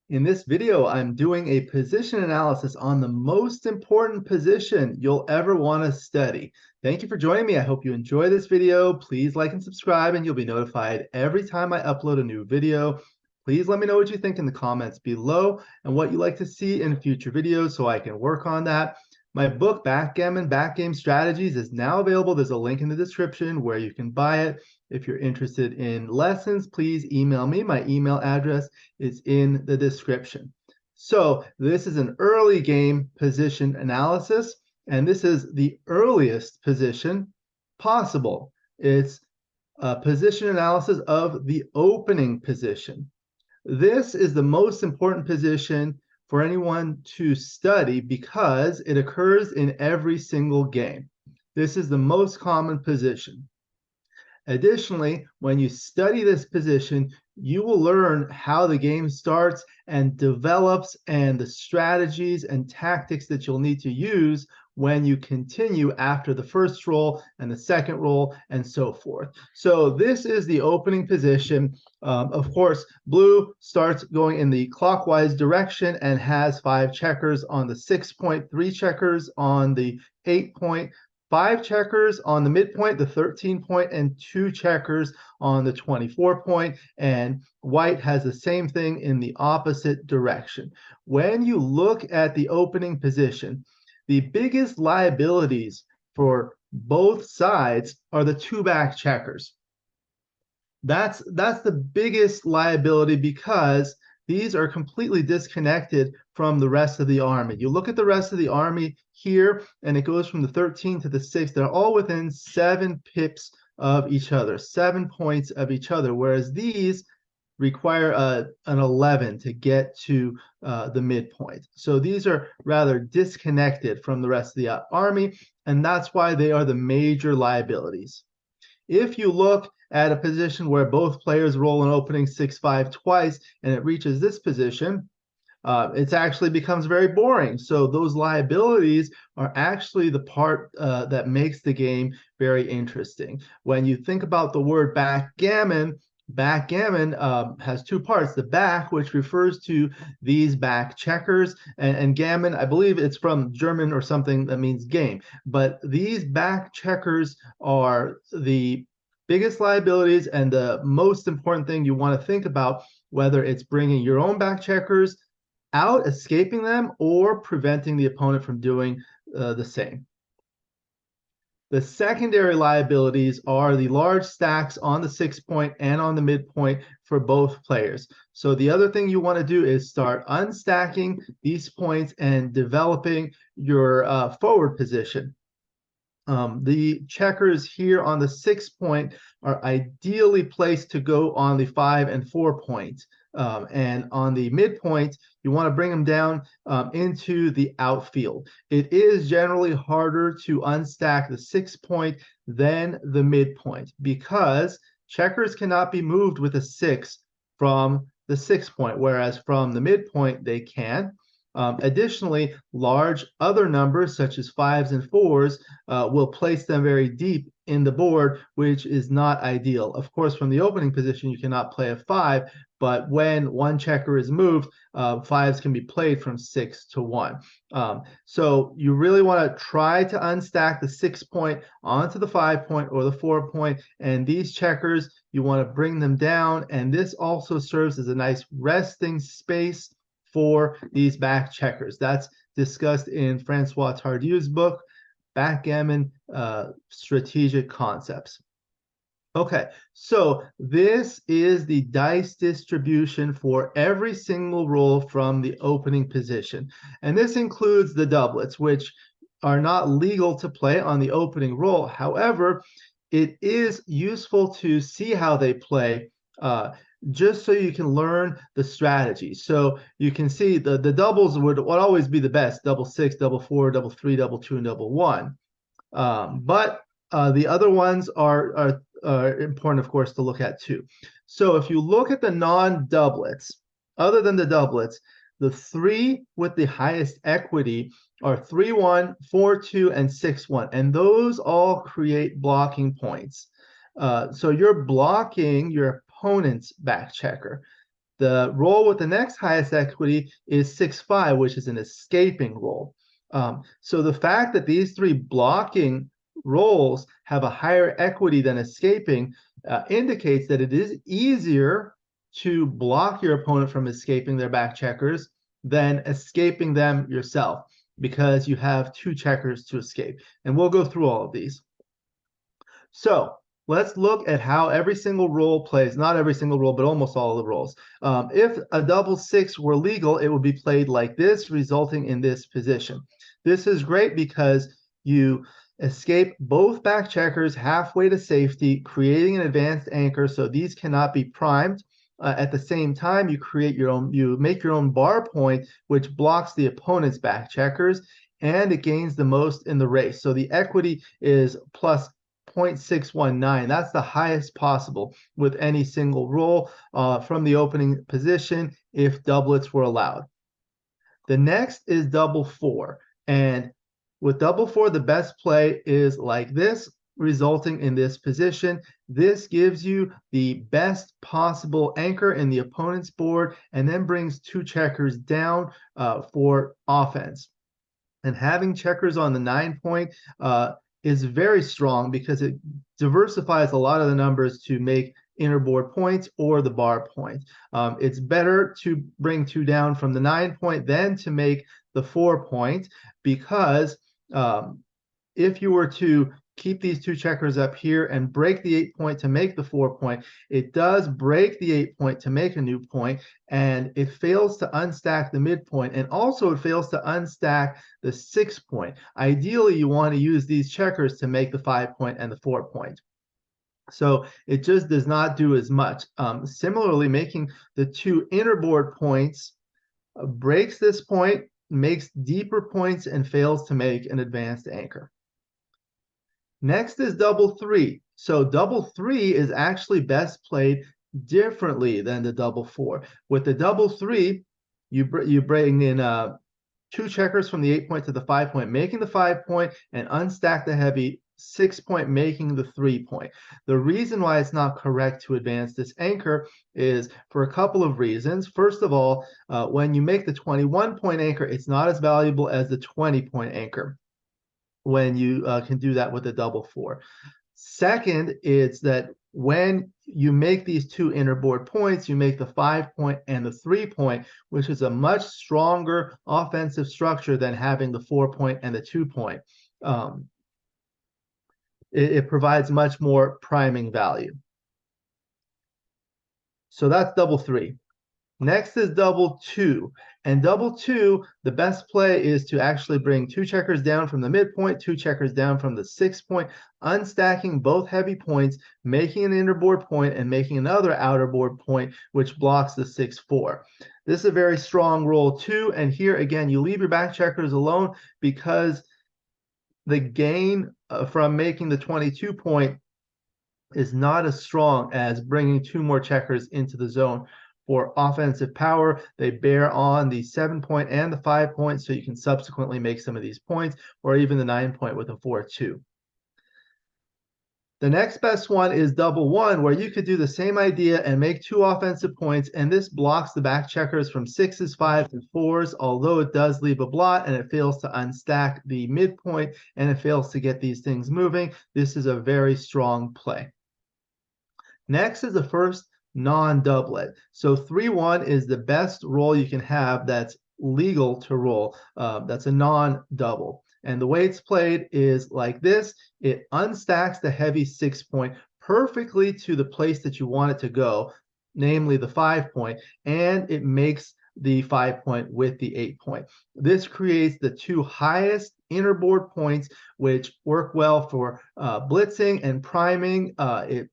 In this video, I'm doing a position analysis on the most important position you'll ever want to study. Thank you for joining me. I hope you enjoy this video. Please like and subscribe, and you'll be notified every time I upload a new video. Please let me know what you think in the comments below and what you'd like to see in future videos so I can work on that. My book, Backgammon, Backgame Strategies, is now available. There's a link in the description where you can buy it. If you're interested in lessons, please email me. My email address is in the description. So this is an early game position analysis, and this is the earliest position possible. It's a position analysis of the opening position. This is the most important position for anyone to study because it occurs in every single game. This is the most common position. Additionally, when you study this position, you will learn how the game starts and develops and the strategies and tactics that you'll need to use when you continue after the first roll and the second roll and so forth. So this is the opening position. Of course, blue starts going in the clockwise direction and has 5 checkers on the 6 point, 3 checkers on the 8 point, 5 checkers on the midpoint, the 13 point, and 2 checkers on the 24 point, and white has the same thing in the opposite direction. When you look at the opening position, the biggest liabilities for both sides are the 2 back checkers. That's the biggest liability because these are completely disconnected from the rest of the army. You look at the rest of the army here, and it goes from the 13 to the 6. They're all within 7 pips of each other, 7 points of each other, whereas these require an 11 to get to the midpoint. So these are rather disconnected from the rest of the army, and that's why they are the major liabilities. If you look at a position where both players roll an opening 6-5 twice and it reaches this position, it actually becomes very boring. So those liabilities are actually the part that makes the game very interesting. When you think about the word backgammon, backgammon has 2 parts. The back, which refers to these back checkers, and gammon, I believe it's from German or something that means game. But these back checkers are the biggest liabilities and the most important thing you want to think about, whether it's bringing your own back checkers out, escaping them, or preventing the opponent from doing the same. The secondary liabilities are the large stacks on the 6 point and on the midpoint for both players. So the other thing you want to do is start unstacking these points and developing your forward position. The checkers here on the 6 point are ideally placed to go on the 5 and 4 points. And on the midpoint, you want to bring them down into the outfield. It is generally harder to unstack the 6 point than the midpoint because checkers cannot be moved with a 6 from the 6 point, whereas from the midpoint they can. Additionally, large other numbers such as 5s and 4s will place them very deep in the board, which is not ideal. Of course, from the opening position, you cannot play a 5, but when one checker is moved, 5s can be played from 6 to 1. So you really want to try to unstack the 6 point onto the 5 point or the 4 point, and these checkers, you want to bring them down, and this also serves as a nice resting space for these back checkers. That's discussed in Francois Tardieu's book, Backgammon Strategic Concepts. Okay, so this is the dice distribution for every single roll from the opening position. And this includes the doublets, which are not legal to play on the opening roll. However, it is useful to see how they play just so you can learn the strategy. So you can see the doubles would always be the best: double 6, double 4, double 3, double 2, and double 1. But the other ones are important, of course, to look at too. So if you look at the non-doublets, other than the doublets, the 3 with the highest equity are 3-1, 4-2, and 6-1, and those all create blocking points. So you're blocking your opponent's back checker. The roll with the next highest equity is 6-5, which is an escaping roll. So the fact that these three blocking rolls have a higher equity than escaping indicates that it is easier to block your opponent from escaping their back checkers than escaping them yourself, because you have two checkers to escape. And we'll go through all of these. So let's look at how every single roll plays, not every single roll, but almost all of the rolls. If a double six were legal, it would be played like this, resulting in this position. This is great because you escape both back checkers halfway to safety, creating an advanced anchor, so these cannot be primed. At the same time, you make your own bar point, which blocks the opponent's back checkers, and it gains the most in the race. So the equity is plus 0.619. That's the highest possible with any single roll from the opening position if doublets were allowed. The next is double four. And with double four, the best play is like this, resulting in this position. This gives you the best possible anchor in the opponent's board and then brings two checkers down for offense. And having checkers on the 9 point is very strong because it diversifies a lot of the numbers to make inner board points or the bar point. It's better to bring two down from the 9 point than to make the 4 point, because if you were to keep these two checkers up here and break the 8 point to make the 4 point, it does break the 8 point to make a new point, and it fails to unstack the midpoint, and also it fails to unstack the 6 point. Ideally, you want to use these checkers to make the 5 point and the 4 point. So it just does not do as much. Similarly, making the two inner board points breaks this point, makes deeper points, and fails to make an advanced anchor. Next is double three. So double three is actually best played differently than the double four. With the double three, you bring in two checkers from the 8 point to the 5 point, making the 5 point, and unstack the heavy 6 point, making the 3 point. The reason why it's not correct to advance this anchor is for a couple of reasons. First of all, when you make the 21 point anchor, it's not as valuable as the 20 point anchor when you can do that with a double four. Second, it's that when you make these two inner board points, you make the 5 point and the 3 point, which is a much stronger offensive structure than having the 4 point and the 2 point. It provides much more priming value. So that's double three. Next is double two. And double two, the best play is to actually bring two checkers down from the midpoint, two checkers down from the 6 point, unstacking both heavy points, making an inner board point and making another outer board point, which blocks the 6-4. This is a very strong roll too. And here again, you leave your back checkers alone because the gain from making the 22 point is not as strong as bringing two more checkers into the zone. For offensive power, they bear on the 7 point and the 5 point, so you can subsequently make some of these points, or even the 9 point with a 4-2. The next best one is double one, where you could do the same idea and make two offensive points, and this blocks the back checkers from 6s, 5s, and 4s, although it does leave a blot, and it fails to unstack the midpoint, and it fails to get these things moving. This is a very strong play. Next is the first non-doublet. So 3-1 is the best roll you can have that's legal to roll. That's a non-double. And the way it's played is like this. It unstacks the heavy 6 point perfectly to the place that you want it to go, namely the 5 point, and it makes the 5 point with the 8 point. This creates the two highest inner board points, which work well for blitzing and priming. It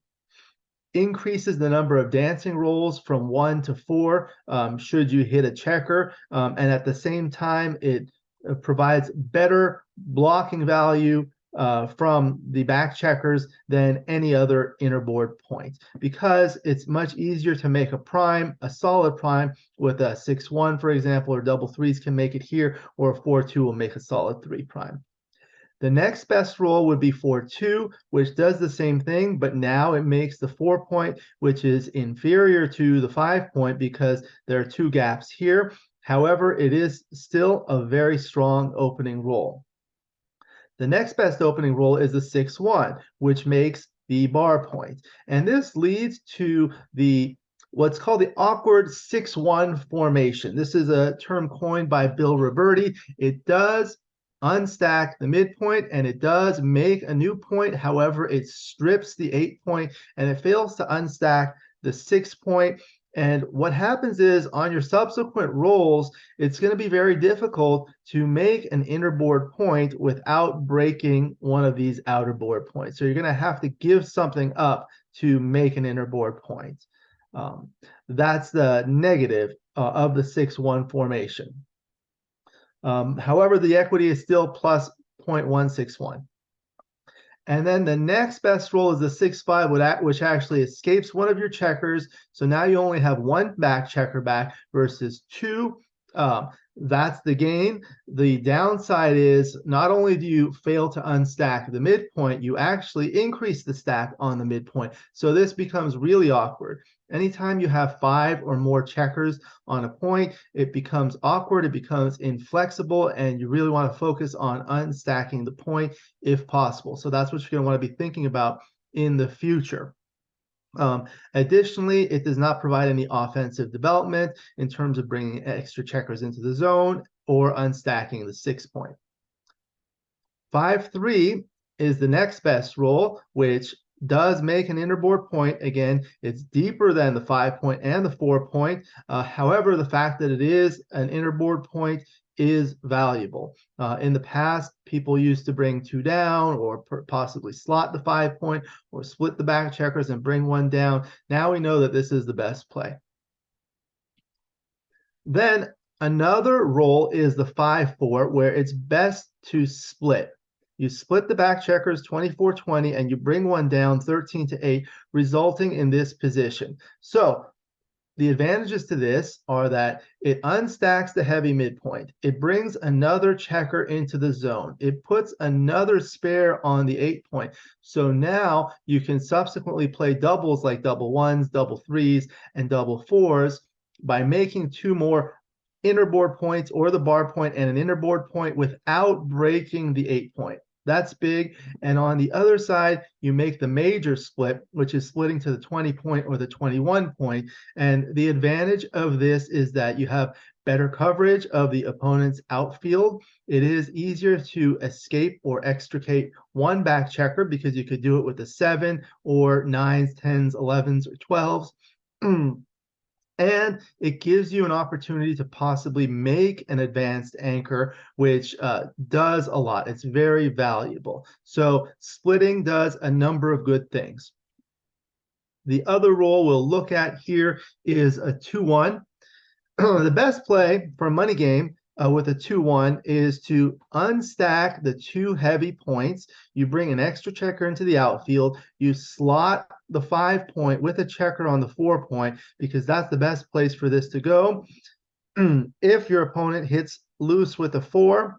increases the number of dancing rolls from 1 to 4 should you hit a checker, and at the same time it provides better blocking value from the back checkers than any other inner board point, because it's much easier to make a prime, a solid prime, with a 6-1 for example, or double threes can make it here, or a 4-2 will make a solid 3 prime. The next best roll would be 4-2, which does the same thing, but now it makes the 4-point, which is inferior to the 5-point because there are two gaps here. However, it is still a very strong opening roll. The next best opening roll is the 6-1, which makes the bar point. And this leads to what's called the awkward 6-1 formation. This is a term coined by Bill Roberti. It does unstack the midpoint and it does make a new point. However, it strips the 8-point and it fails to unstack the 6-point. And what happens is on your subsequent rolls, it's going to be very difficult to make an inner board point without breaking one of these outer board points. So you're going to have to give something up to make an inner board point. That's the negative of the 6-1 formation. However, the equity is still plus 0.161. And then the next best roll is the 6-5, which actually escapes one of your checkers. So now you only have one back checker back versus two. That's the gain. The downside is not only do you fail to unstack the midpoint, you actually increase the stack on the midpoint. So this becomes really awkward. Anytime you have 5 or more checkers on a point, it becomes awkward, it becomes inflexible, and you really want to focus on unstacking the point if possible. So that's what you're going to want to be thinking about in the future. Additionally, it does not provide any offensive development in terms of bringing extra checkers into the zone or unstacking the 6-point. 5-3 is the next best roll, which does make an inner board point. Again, it's deeper than the 5-point and the 4-point. However, the fact that it is an inner board point is valuable. In the past, people used to bring 2 down or possibly slot the 5-point or split the back checkers and bring 1 down. Now we know that this is the best play. Then another roll is the 5-4, where it's best to split. You split the back checkers 24-20 and you bring 1 down 13-8, resulting in this position. So the advantages to this are that it unstacks the heavy midpoint. It brings another checker into the zone. It puts another spare on the 8-point. So now you can subsequently play doubles like double 1s, double 3s, and double 4s by making 2 more inner board points or the bar point and an inner board point without breaking the 8-point. That's big. And on the other side, you make the major split, which is splitting to the 20-point or the 21-point. And the advantage of this is that you have better coverage of the opponent's outfield. It is easier to escape or extricate one back checker because you could do it with the 7 or 9s, 10s, 11s, or 12s. And it gives you an opportunity to possibly make an advanced anchor, which does a lot. It's very valuable. So splitting does a number of good things. The other roll we'll look at here is a 2-1. The best play for a money game with a 2-1 is to unstack the 2 heavy points. You bring an extra checker into the outfield. You slot the 5-point with a checker on the 4-point because that's the best place for this to go. If your opponent hits loose with a 4,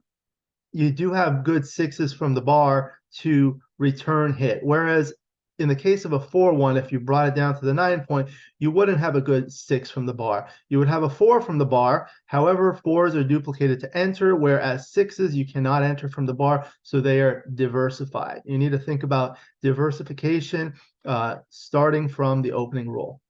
you do have good 6s from the bar to return hit. Whereas in the case of a 4-1, if you brought it down to the 9-point, you wouldn't have a good 6 from the bar. You would have a 4 from the bar. However, 4s are duplicated to enter, whereas 6s you cannot enter from the bar, so they are diversified. You need to think about diversification starting from the opening roll.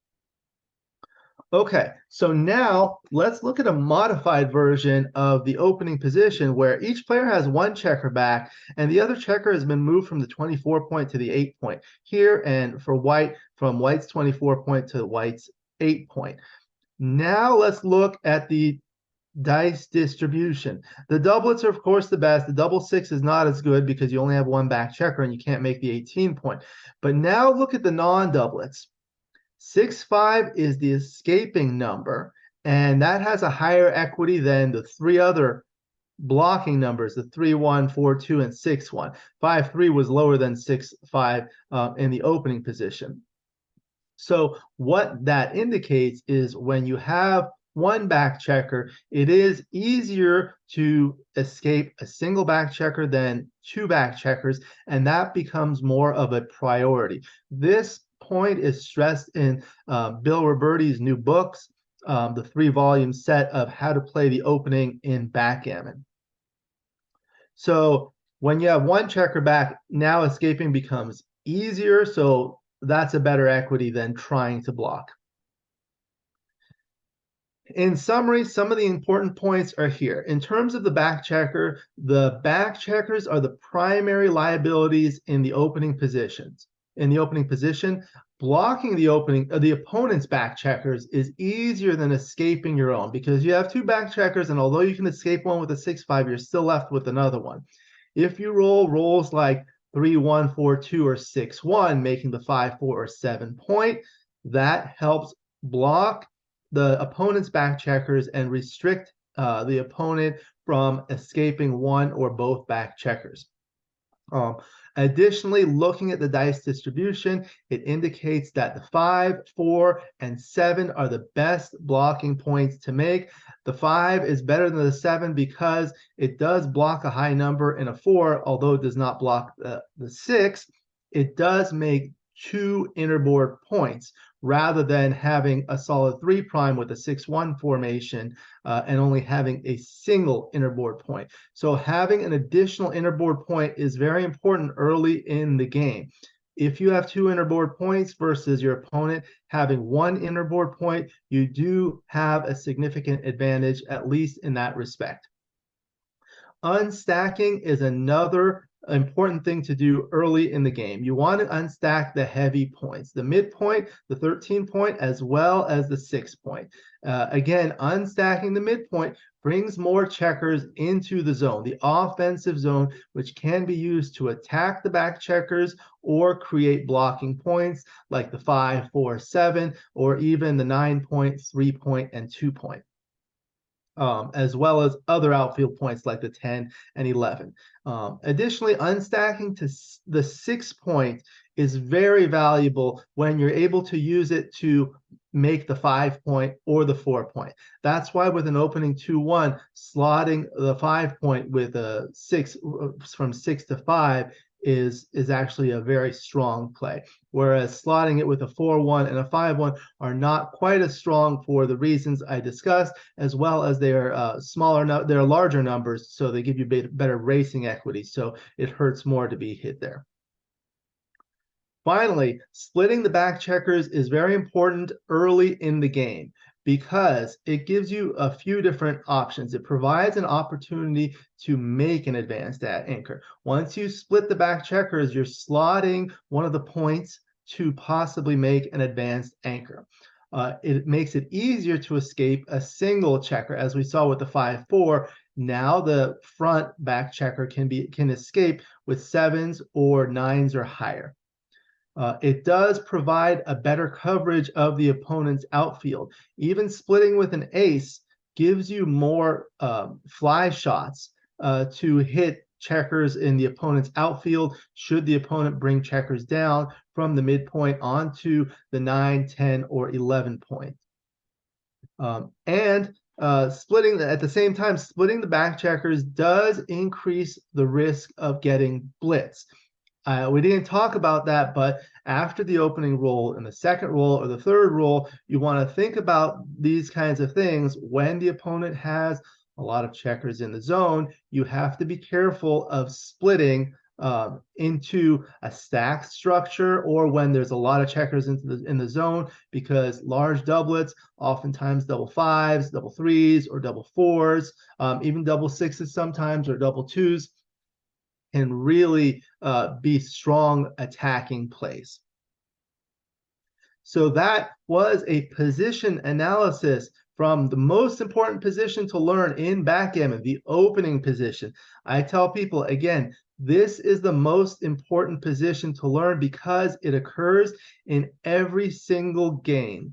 Okay, so now let's look at a modified version of the opening position where each player has 1 checker back and the other checker has been moved from the 24-point to the 8-point here, and for white, from white's 24-point to white's 8-point. Now let's look at the dice distribution. The doublets are of course the best. The double 6 is not as good because you only have 1 back checker and you can't make the 18-point. But now look at the non-doublets. 6-5 is the escaping number, and that has a higher equity than the 3 other blocking numbers, the 3-1, 4-2, and 6-1. 5-3 was lower than 6-5 in the opening position. So what that indicates is when you have one back checker, it is easier to escape a single back checker than two back checkers, and that becomes more of a priority. This point is stressed in Bill Roberti's new books, the 3-volume set of How to Play the Opening in Backgammon. So when you have one checker back, now escaping becomes easier, so that's a better equity than trying to block. In summary, some of the important points are here. In terms of the back checker, the back checkers are the primary liabilities in the opening positions. In the opening position, blocking the opponent's back checkers is easier than escaping your own, because you have two back checkers, and although you can escape one with a 6-5, you're still left with another one. If you roll rolls like 3-1, 4-2, or 6-1, making the 5-4 or 7 point, that helps block the opponent's back checkers and restrict the opponent from escaping one or both back checkers. Additionally, looking at the dice distribution, it indicates that the 5, 4, and 7 are the best blocking points to make. The 5 is better than the 7 because it does block a high number, and a 4, although it does not block the 6, it does make 2 innerboard points rather than having a solid 3' with a 6-1 formation and only having a single innerboard point. So having an additional innerboard point is very important early in the game. If you have 2 innerboard points versus your opponent having 1 innerboard point, you do have a significant advantage, at least in that respect. Unstacking is another important thing to do early in the game. You want to unstack the heavy points, the midpoint, the 13 point, as well as the 6 point. Again, unstacking the midpoint brings more checkers into the zone, the offensive zone, which can be used to attack the back checkers or create blocking points like the 5, 4, 7, or even the 9 point, 3 point, and 2 point. As well as other outfield points like the 10 and 11. Additionally, unstacking to the 6 point is very valuable when you're able to use it to make the 5 point or the 4 point. That's why with an opening 2-1, slotting the 5 point with a 6 from 6 to 5 is actually a very strong play, whereas slotting it with a 4-1 and a 5-1 are not quite as strong for the reasons I discussed, as well as they are they're larger numbers, so they give you better racing equity, so it hurts more to be hit there. Finally, splitting the back checkers is very important early in the game because it gives you a few different options. It provides an opportunity to make an advanced anchor. Once you split the back checkers, you're slotting one of the points to possibly make an advanced anchor. It makes it easier to escape a single checker, as we saw with the 5-4. Now the front back checker can escape with 7s or 9s or higher. It does provide a better coverage of the opponent's outfield. Even splitting with an ace gives you more fly shots to hit checkers in the opponent's outfield should the opponent bring checkers down from the midpoint onto the 9, 10, or 11 point. Splitting at the same time, splitting the back checkers does increase the risk of getting blitzed. We didn't talk about that, but after the opening roll and the second roll or the third roll, you want to think about these kinds of things. When the opponent has a lot of checkers in the zone, you have to be careful of splitting into a stack structure, or when there's a lot of checkers in the zone, because large doublets, oftentimes double 5s, double 3s, or double 4s, even double 6s sometimes, or double 2s, can really be strong attacking plays. So that was a position analysis from the most important position to learn in backgammon, the opening position. I tell people, again, this is the most important position to learn because it occurs in every single game.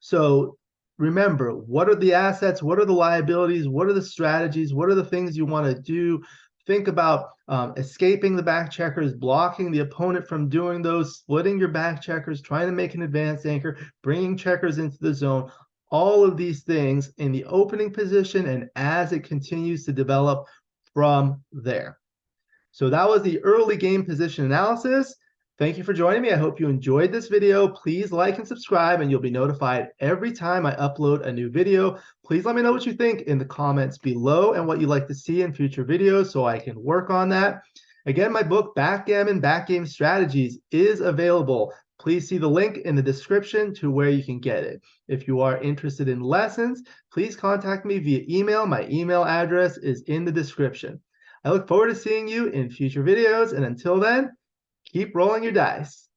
So remember, what are the assets? What are the liabilities? What are the strategies? What are the things you want to do? Think about escaping the back checkers, blocking the opponent from doing those, splitting your back checkers, trying to make an advanced anchor, bringing checkers into the zone. all of these things in the opening position and as it continues to develop from there. So that was the early game position analysis. Thank you for joining me. I hope you enjoyed this video. Please like and subscribe, and you'll be notified every time I upload a new video. Please let me know what you think in the comments below and what you'd like to see in future videos so I can work on that. Again, my book, Backgammon Backgame Strategies, is available. Please see the link in the description to where you can get it. If you are interested in lessons, please contact me via email. My email address is in the description. I look forward to seeing you in future videos, and until then, keep rolling your dice.